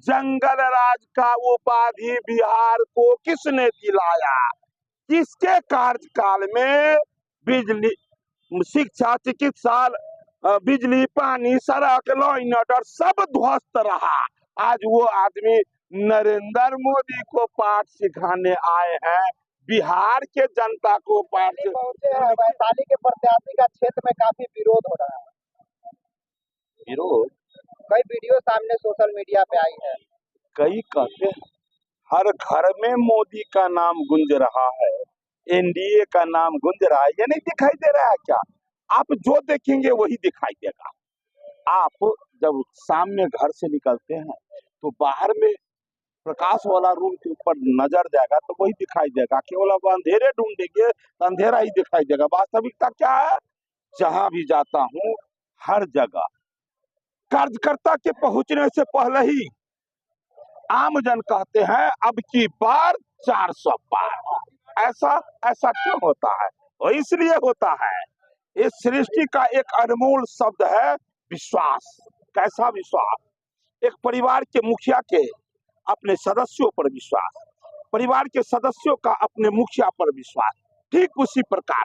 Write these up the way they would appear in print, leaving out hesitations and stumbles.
जंगल राज का उपाधि बिहार को किसने दिलाया? किसके कार्यकाल में बिजली, शिक्षा, चिकित्सा, बिजली, पानी, सड़क, लॉ एंड ऑर्डर सब ध्वस्त रहा? आज वो आदमी नरेंद्र मोदी को पाठ सिखाने आए हैं, बिहार के जनता को पाठ। वैशाली के प्रत्याशी का क्षेत्र में काफी विरोध हो रहा है। विरोध? कई वीडियो सामने सोशल मीडिया पे आई है। कई कहते हैं हर घर में मोदी का नाम गूंज रहा है, एनडीए का नाम गूंज रहा है। ये नहीं दिखाई दे रहा है क्या? आप जो देखेंगे वही दिखाई देगा। आप जब शाम में घर से निकलते हैं तो बाहर में प्रकाश वाला रूम के ऊपर नजर जाएगा तो वही दिखाई देगा। केवल अब अंधेरे ढूंढेंगे तो अंधेरा ही दिखाई देगा। वास्तविकता क्या है? जहां भी जाता हूं हर जगह कार्यकर्ता के पहुंचने से पहले ही आमजन कहते हैं अब की बार 400 पार। ऐसा क्यों होता है? और इसलिए होता है, इस सृष्टि का एक अनमोल शब्द है विश्वास। कैसा विश्वास? एक परिवार के मुखिया के अपने सदस्यों पर विश्वास, परिवार के सदस्यों का अपने मुखिया पर विश्वास, ठीक उसी प्रकार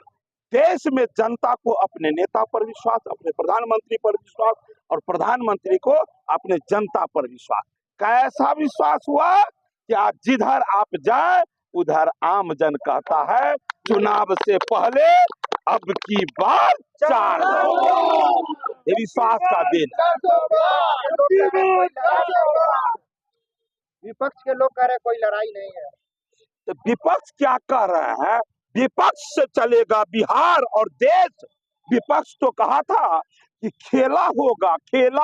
देश में जनता को अपने नेता पर विश्वास, अपने प्रधानमंत्री पर विश्वास और प्रधानमंत्री को अपने जनता पर विश्वास। कैसा विश्वास हुआ कि आज जिधर आप जाए उधर आमजन कहता है चुनाव से पहले अब की बार 400। ये विश्वास का दिन। विपक्ष के लोग कह रहे कोई लड़ाई नहीं है। तो विपक्ष क्या कह रहे हैं? विपक्ष से चलेगा बिहार और देश। विपक्ष तो कहा था कि खेला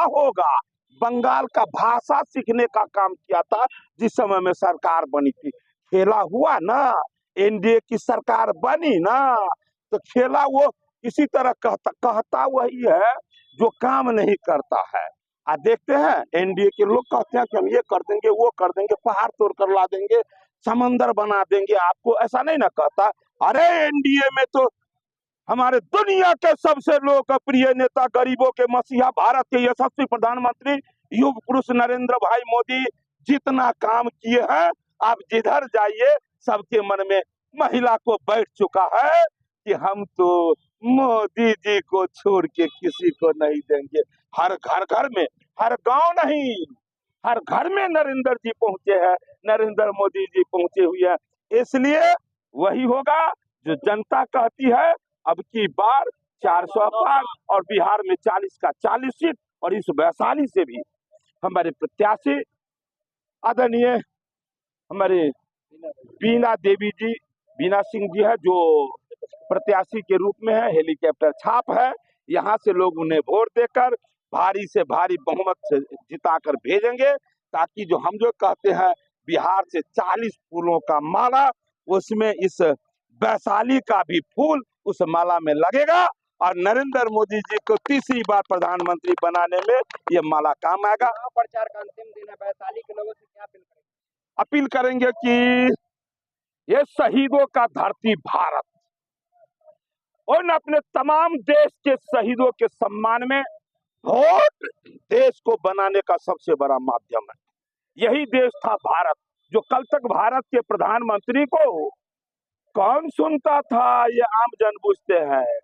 होगा। बंगाल का भाषा सीखने का काम किया था जिस समय में सरकार बनी थी। खेला हुआ ना, एनडीए की सरकार बनी ना, तो खेला वो इसी तरह कहता वही है जो काम नहीं करता है। आज देखते हैं एनडीए के लोग कहते हैं कि हम ये कर देंगे, वो कर देंगे, पहाड़ तोड़ कर ला देंगे, समंदर बना देंगे आपको। ऐसा नहीं ना कहता। अरे एनडीए में तो हमारे दुनिया के सबसे लोकप्रिय नेता, गरीबों के मसीहा, भारत के यशस्वी प्रधानमंत्री युग पुरुष नरेंद्र भाई मोदी जितना काम किए हैं, आप जिधर जाइए सबके मन में महिला को बैठ चुका है कि हम तो मोदी जी को छोड़ के किसी को नहीं देंगे। हर घर में, हर गांव नहीं, हर घर में नरेंद्र जी पहुंचे हैं, नरेंद्र मोदी जी पहुंचे हुए हैं। इसलिए वही होगा जो जनता कहती है अब की बार 400 पार और बिहार में 40 का 40 सीट। और इस वैशाली से भी हमारे प्रत्याशी आदरणीय हमारे बीना सिंह जी है, जो प्रत्याशी के रूप में है, हेलीकॉप्टर छाप है। यहाँ से लोग उन्हें वोट देकर भारी से भारी बहुमत से जिताकर भेजेंगे, ताकि जो हम जो कहते हैं बिहार से 40 फूलों का माला, उसमें इस वैशाली का भी फूल उस माला में लगेगा और नरेंद्र मोदी जी को तीसरी बार प्रधानमंत्री बनाने में ये माला काम आएगा। प्रचार का अंतिम दिन है, वैशाली के लोगों से क्या अपील करेंगे कि ये शहीदों का धरती भारत, उन अपने तमाम देश के शहीदों के सम्मान में वोट देश को बनाने का सबसे बड़ा माध्यम है। यही देश था भारत, जो कल तक भारत के प्रधानमंत्री को कौन सुनता था ये आम जन पूछते हैं।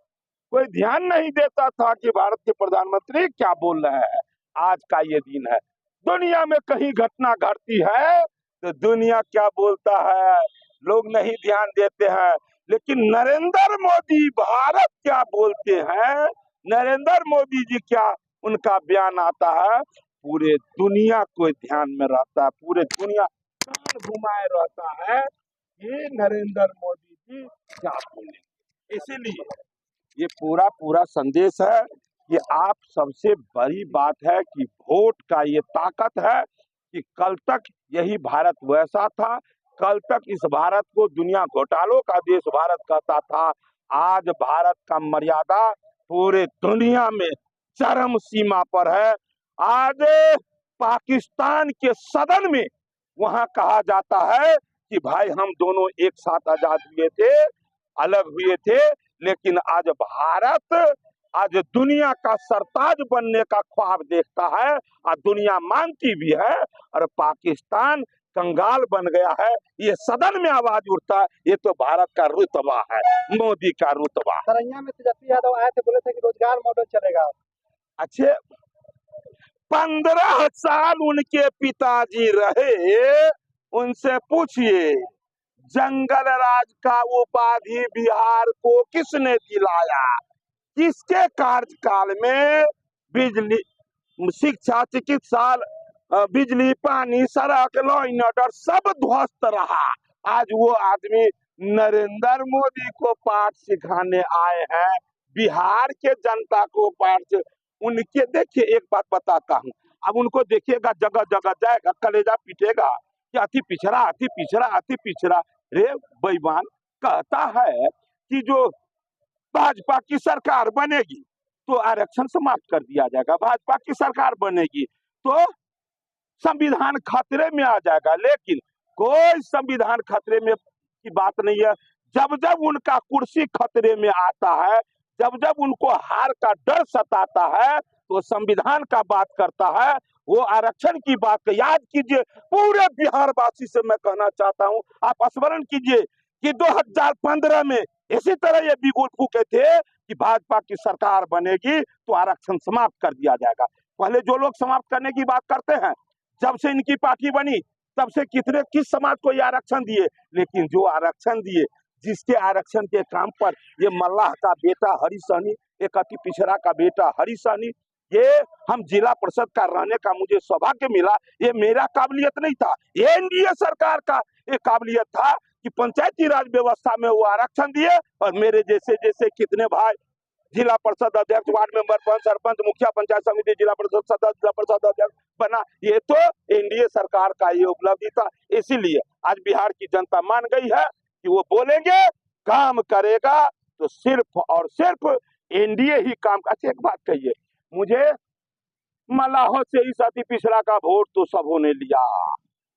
कोई ध्यान नहीं देता था कि भारत के प्रधानमंत्री क्या बोल रहे हैं। आज का ये दिन है। दुनिया में कहीं घटना घटती है तो दुनिया क्या बोलता है लोग नहीं ध्यान देते हैं, लेकिन नरेंद्र मोदी भारत क्या बोलते हैं, नरेंद्र मोदी जी क्या उनका बयान आता है, पूरे दुनिया को ध्यान में रहता है, पूरे दुनिया कान घुमाए रहता है ये नरेंद्र मोदी जी क्या बोलेंगे। इसीलिए ये पूरा संदेश है कि आप सबसे बड़ी बात है कि वोट का ये ताकत है कि कल तक यही भारत वैसा था, कल तक इस भारत को दुनिया घोटालों का देश भारत कहता था। आज भारत का मर्यादा पूरे दुनिया में चरम सीमा पर है। आज पाकिस्तान के सदन में वहां कहा जाता है कि भाई हम दोनों एक साथ आजाद हुए थे, अलग हुए थे, लेकिन आज भारत आज दुनिया का सरताज बनने का ख्वाब देखता है और दुनिया मानती भी है, और पाकिस्तान कंगाल बन गया है। ये सदन में आवाज उठता है, ये तो भारत का रुतबा है, मोदी का रुतबा। सरैया में तेजस्वी यादव आए थे, बोले थे कि रोजगार मॉडल चलेगा। अच्छे 15 साल उनके पिताजी रहे, उनसे पूछिए जंगल राज का उपाधि बिहार को किसने दिलाया? किसके कार्यकाल में बिजली, शिक्षा, चिकित्सा, बिजली, पानी, सड़क, लॉ एंड ऑर्डर सब ध्वस्त रहा। आज वो आदमी नरेंद्र मोदी को पाठ सिखाने आए हैं, बिहार के जनता को पाठ। उनके देखिए, एक बात बताता हूँ, अब उनको देखिएगा जगह जगह जाएगा, कलेजा पीटेगा कि अति पिछड़ा, अति पिछड़ा, अति पिछड़ा। रे बेईमान, कहता है कि जो भाजपा की सरकार बनेगी तो आरक्षण समाप्त कर दिया जाएगा, भाजपा की सरकार बनेगी तो संविधान खतरे में आ जाएगा। लेकिन कोई संविधान खतरे में की बात नहीं है। जब जब उनका कुर्सी खतरे में आता है, जब जब उनको हार का डर सताता है, तो संविधान का बात करता है, वो आरक्षण की बात। याद कीजिए, पूरे बिहार वासी से मैं कहना चाहता हूं, आप स्मरण कीजिए कि 2015 में इसी तरह ये बिगुल फूके थे कि भाजपा की सरकार बनेगी तो आरक्षण समाप्त कर दिया जाएगा। पहले जो लोग समाप्त करने की बात करते हैं, जब से इनकी पार्टी बनी तब से किस समाज को ये आरक्षण दिए। लेकिन जो आरक्षण दिए, जिसके आरक्षण के काम पर ये मल्लाह का बेटा हरी सहनी, एक अति पिछड़ा का बेटा हरी सहनी, ये हम जिला परिषद का रहने का मुझे सौभाग्य मिला। ये मेरा काबिलियत नहीं था, ये एनडीए सरकार का ये काबिलियत था कि पंचायती राज व्यवस्था में वो आरक्षण दिए, और मेरे जैसे जैसे कितने भाई जिला परिषद अध्यक्ष, वार्ड मेंबर, सरपंच, मुखिया, पंचायत समिति, जिला परिषद सदस्य, जिला परिषद अध्यक्ष बना। ये तो एनडीए सरकार का ये उपलब्धि था। इसीलिए आज बिहार की जनता मान गई है कि वो बोलेंगे, काम करेगा तो सिर्फ और सिर्फ एनडीए ही काम। अच्छा एक बात कहिए, मुझे मल्लाहों से इस अति पिछड़ा का वोट तो सबों ने लिया,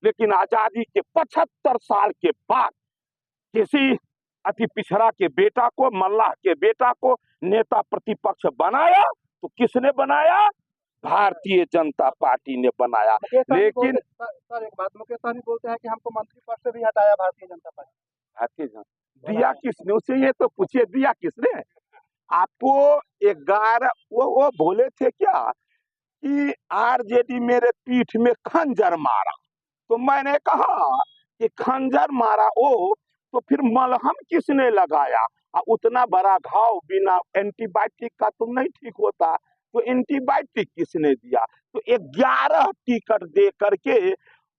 लेकिन आजादी के 75 साल के बाद किसी अति पिछड़ा के बेटा को, मल्लाह के बेटा को नेता प्रतिपक्ष बनाया तो किसने बनाया? भारतीय जनता पार्टी ने बनाया। लेकिन सर एक बात, मुकेश सहनी बोलते हैं कि हमको मंत्री पद से भी हटाया भारतीय जनता पार्टी। भारतीय जनता दिया किसने? उसे ये तो पूछिए, दिया किसने आपको? 11 वो बोले थे क्या कि आरजेडी मेरे पीठ में खंजर मारा, तो मैंने कहा कि खंजर मारा वो, तो फिर मलहम किसने लगाया? उतना बड़ा घाव बिना एंटीबायोटिक का तो नहीं ठीक होता, तो एंटीबायोटिक किसने दिया? तो 11 टिकट दे करके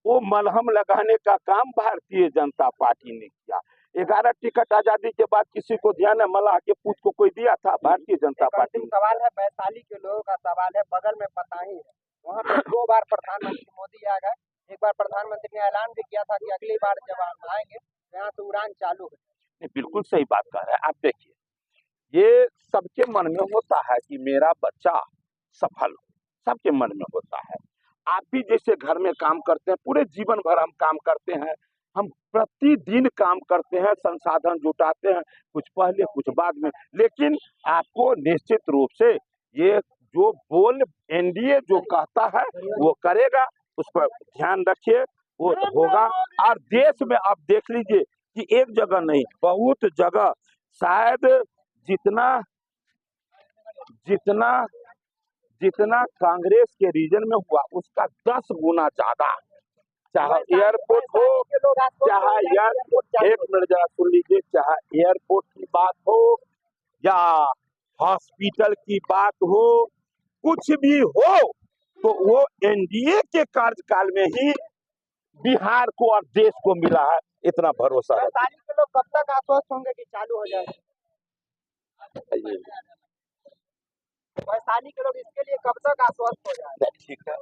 वो मलहम लगाने का काम भारतीय जनता पार्टी ने किया। 11 टिकट आजादी के बाद किसी को ध्यान है मल्लाह के पूत को कोई दिया था? भारतीय जनता पार्टी। सवाल है वैशाली के लोगों का, सवाल है बगल में पताही है, वहाँ पे 2 बार प्रधानमंत्री मोदी आ गए। एक बार प्रधानमंत्री ने ऐलान भी किया था कि अगली बार जब हम आएंगे यहाँ से उड़ान चालू है। बिल्कुल सही बात कह रहे हैं आप। देखिए, ये सबके मन में होता है कि मेरा बच्चा सफल हो, सबके मन में होता है। आप भी जैसे घर में काम करते हैं, पूरे जीवन भर हम काम करते हैं, हम प्रतिदिन काम करते हैं, संसाधन जुटाते हैं, कुछ पहले कुछ बाद में। लेकिन आपको निश्चित रूप से ये जो बोल एनडीए जो कहता है वो करेगा, उस पर ध्यान रखिए, वो होगा। और देश में आप देख लीजिए कि एक जगह नहीं, बहुत जगह शायद जितना जितना जितना कांग्रेस के रीजन में हुआ उसका 10 गुना ज्यादा, चाहे एयरपोर्ट हो, चाहे एक मिनट जरा सुन लीजिए, चाहे एयरपोर्ट की बात हो या हॉस्पिटल की बात हो, कुछ भी हो, तो वो एनडीए के कार्यकाल में ही बिहार को और देश को मिला है, इतना भरोसा है। वैशाली के लोग कब तक आश्वस्त होंगे कि चालू हो जाएगा? वैशाली के लोग इसके लिए कब तक आश्वस्त हो जाएगा? ठीक है।